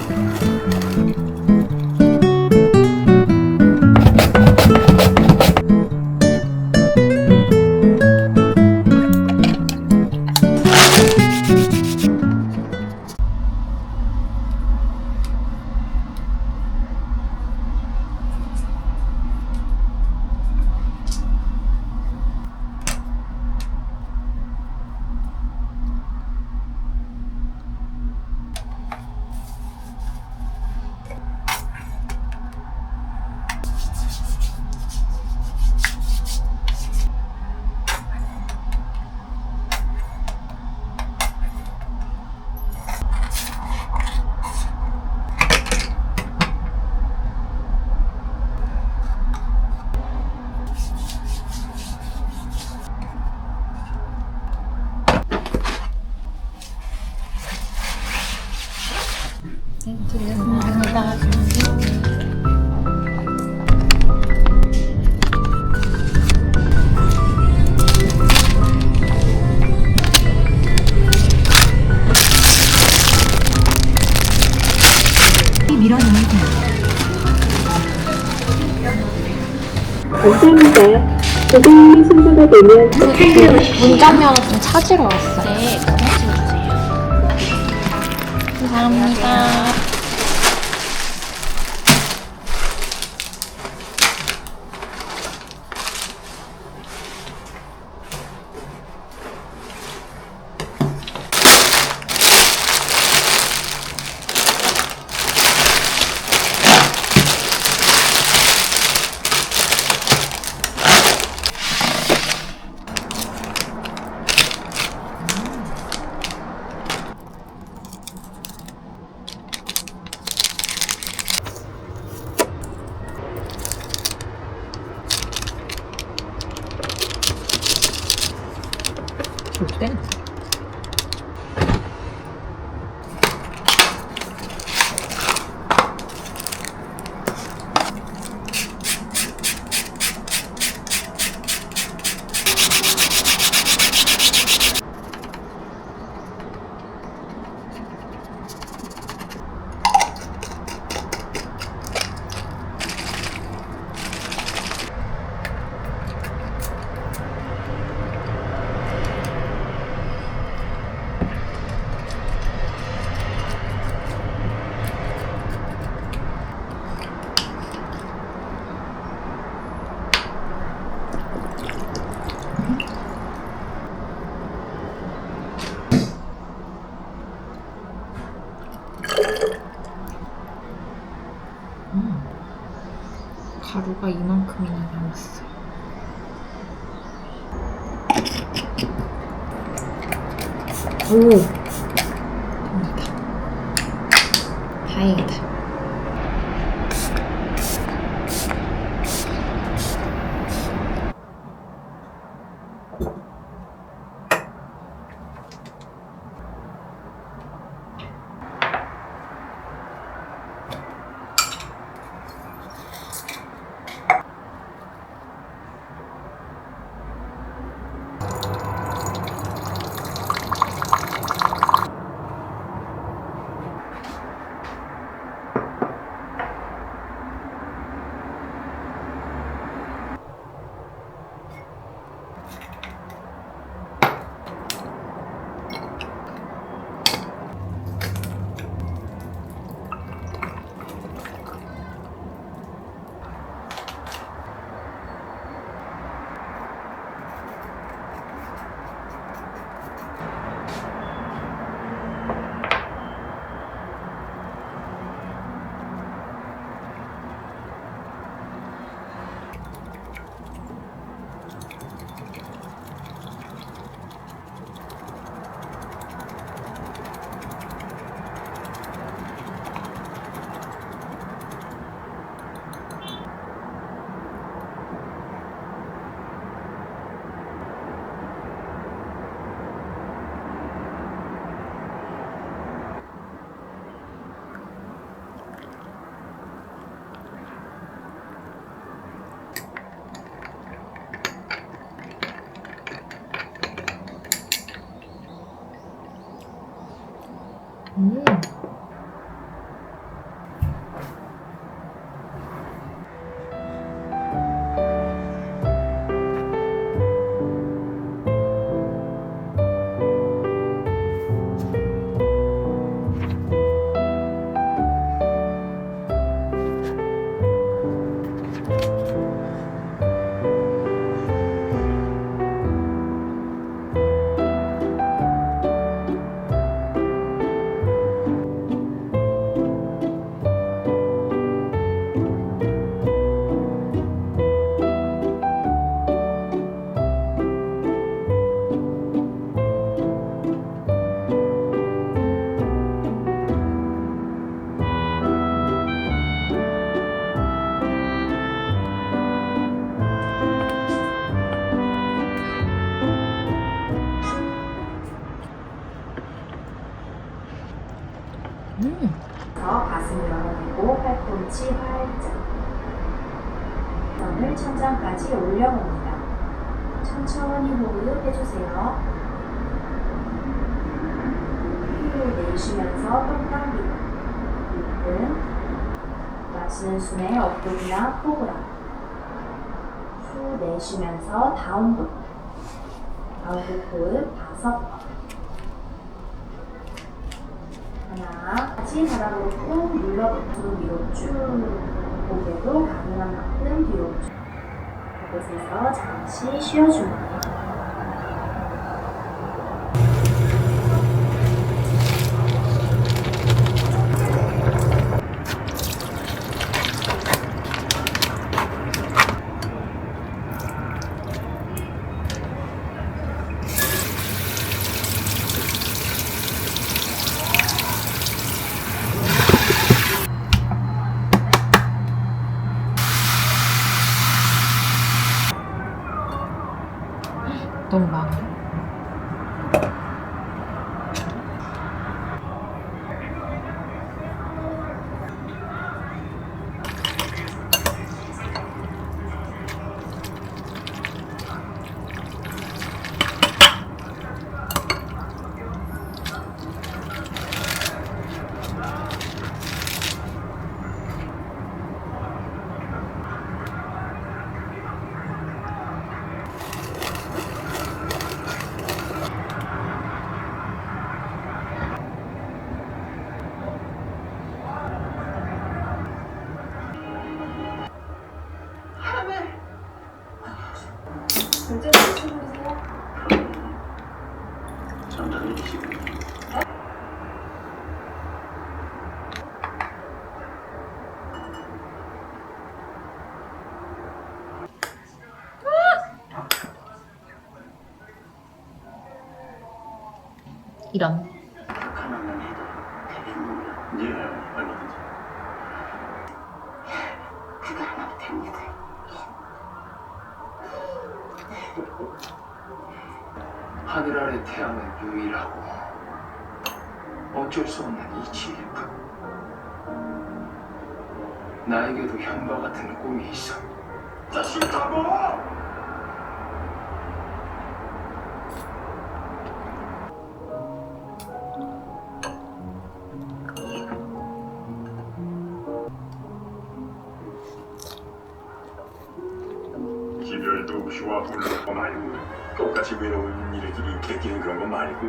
감사합니다. 밀어넣으세요. 감사합니다. 고객님이 순서가 되면 문장면을 좀 찾으러 왔어요. 네, 끊어주세요. 감사합니다. 어때? 가루가 이만큼이나 남았어. 오! 된다. 다행이다. 내쉬면서 가슴 열어내고 팔꿈치 활짝. 손을 천장까지 올려봅니다. 천천히 호흡해주세요. 내쉬면서 똥 당기고 입은 마시는 숨에 엎드기나 포그라. 후 내쉬면서 다운독. 다운독 호흡 5번. 하나, 같이 바닥으로 꾹 눌러붙고 위로 쭉. 고개도 가능한 만큼 뒤로 쭉. 이곳에서 잠시 쉬어줍니다. 너무 많아. 잠자는 시간. 이런. 하나만 해도 되겠느냐? 예, 얼마든지. 그거 하나도 됩니다. 하늘 아래 태양은 유일하고 어쩔 수 없는 이치일 뿐. 나에게도 현과 같은 꿈이 있어. 자, 싫다고! 기별도 휘와 불로 말고 똑같이 외로운 일들이 객기는 그런 거 말고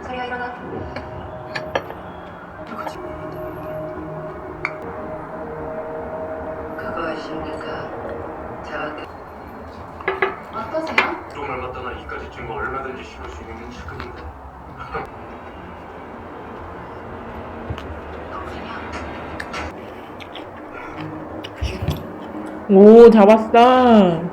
서리야 일어나. 그것입니까? 저기 어떠세요? 좀 얼마 떠나 이까지 찐거 얼마든지 씹을 수 있는 측근인데 오, 잡았어.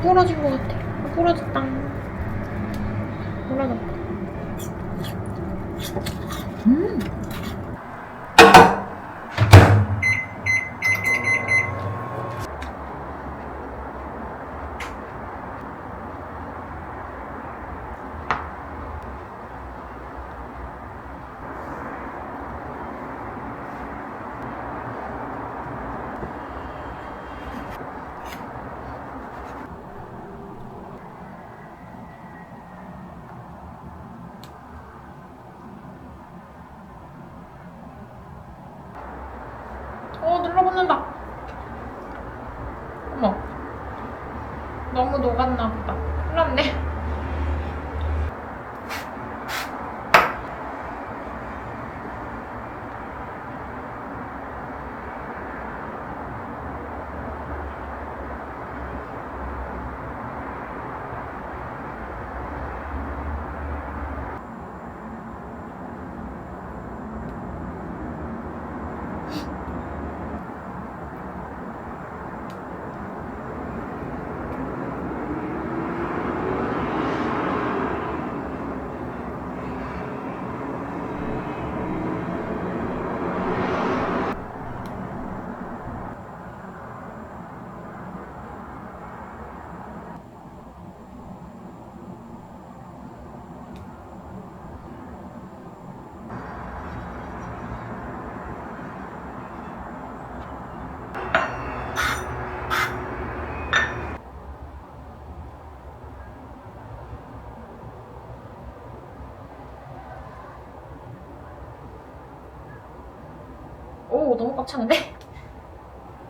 부러진 것 같아. 부러졌다. 부러졌다. 눌러붙는다. 어머, 너무 녹았나 보다. 큰일 났네. 오, 너무 꽉 차는데?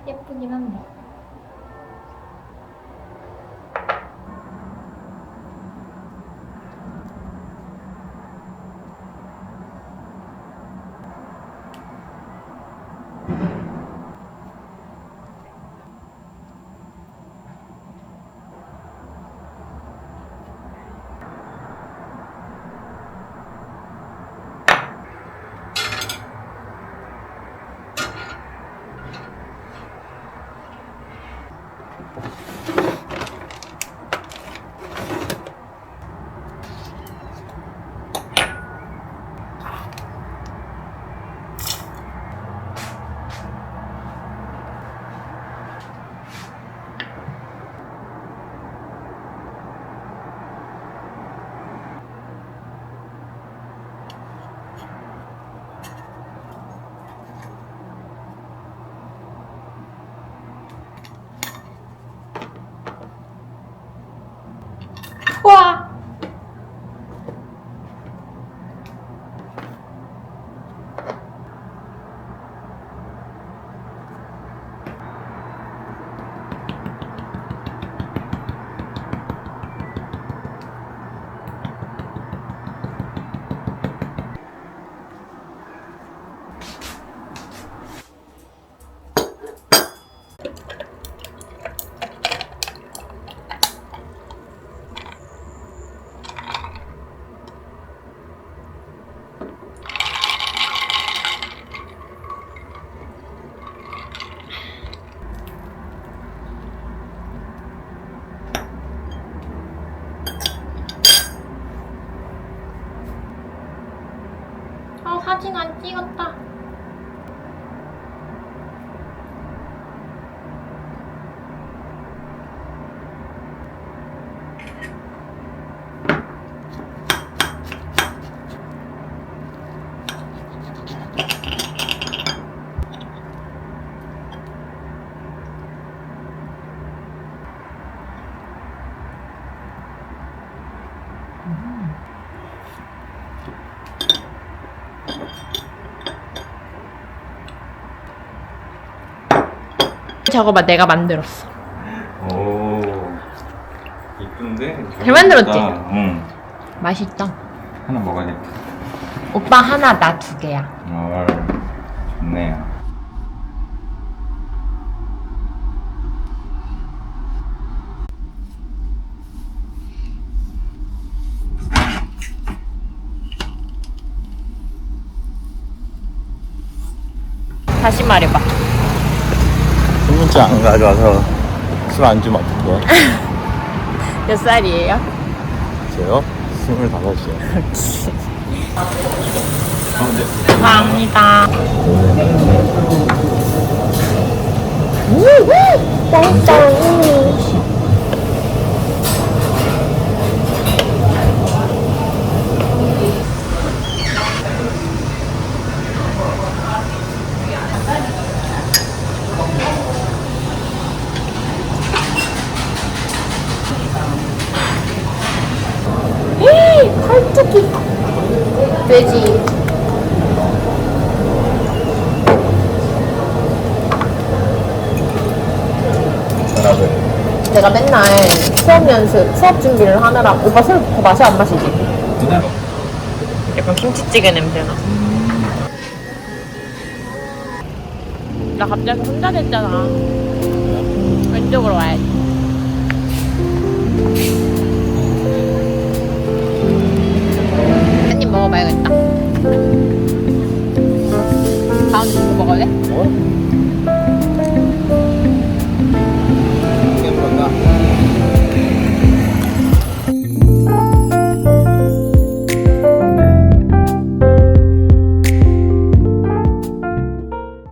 예쁘긴 한데. 와! 사진 안 찍었다. 저거 봐, 내가 만들었어. 오, 이쁜데? 잘 만들었지? 응. 맛있다. 하나 먹어야겠다. 오빠 하나, 나 2개야. 좋네요. 다시 말해봐. 신문지 안 가져와서 술 안 주면 어떡해? 몇 살이에요? 저요? 25이요. 감사합니다. 팔뚝이 돼지. 내가 맨날 수업 준비를 하느라 오빠 술 더 마셔 안 마시지? 약간 김치찌개 냄새나. 나 갑자기 혼자 됐잖아. 왼쪽으로 와야지. 한 입 먹어봐야겠다.